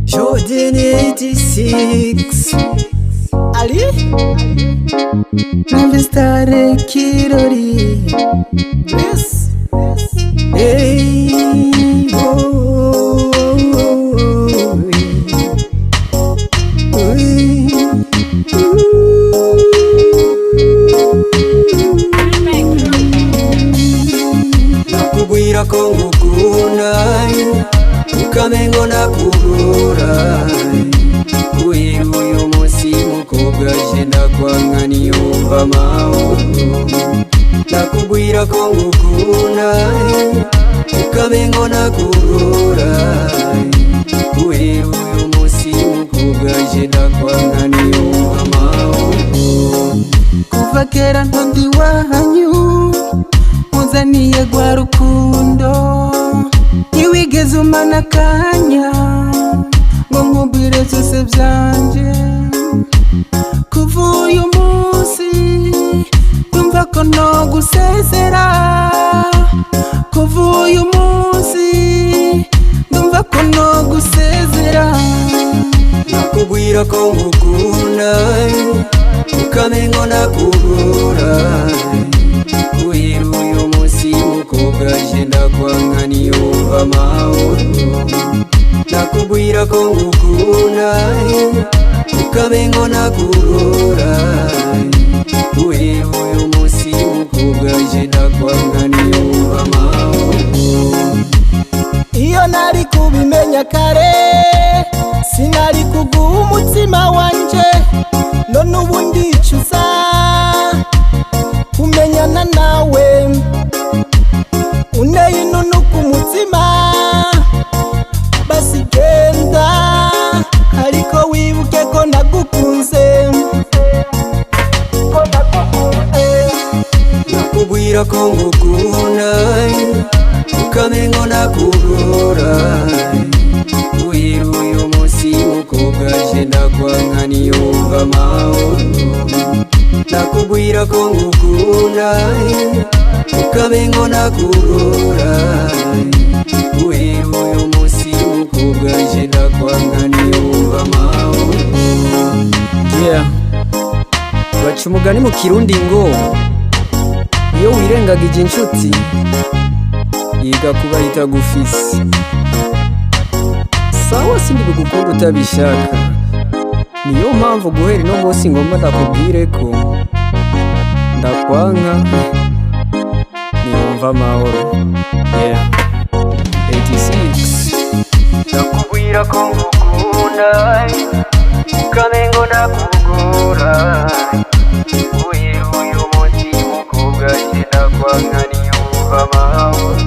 Jordan 86 Ali Navistare Kirori Yes Hey Nakubwira ko ngukunda ukamengo nakubura uyu munsi mukobwa je ndakwanga niyumva amahoro nakubwira ko ngukunda ukamengo nakubura uyu munsi mukobwa je ndakwanga niyumva amahoro kuva kera ntondi wanyu muzaniye gwa rukundo ntiwigeze umana akanya ngo nkubwire byose byanje kuva uyu munsi yumva ko no gusezera kuva uyu munsi yumva ko no gusezera nakubwira ko ngukunda ukamengo nakubura uyu munsi mukobwa je ndakwanga niyumva amahoro nakubwira ko ngukunda ukamengo nakubura uyu munsi mukobwa je ndakwanga niyumva amahoro iyo nari kubimenya kare sinari kuguha umutima wanje none ubu ndicuza kumenyana nawe uneye inunu ku mutima basi genda ariko wibuke ko nagukunze nakubwira ko ngukunda ukamengo nakubura uyu munsi mukobwa je ndakwanga niyumva amahoro nakubwira ko ngukunda ukamengo nakubura uyu munsi mukobwa je ndakwanga niyumva amahoro baca umugani mu kirundi ngo iyo wirengagije inshuti yiga kuba itagufise sawa sindi bugukunda utabishaka niyo mpamvu guhera no munsi ngomba ndakubwire ko ndakwanga niyumva amahoro 86 nakubwira ko ngukunda ukamengo nakubura uyu munsi mukobwa je ndakwanga niyumva amahoro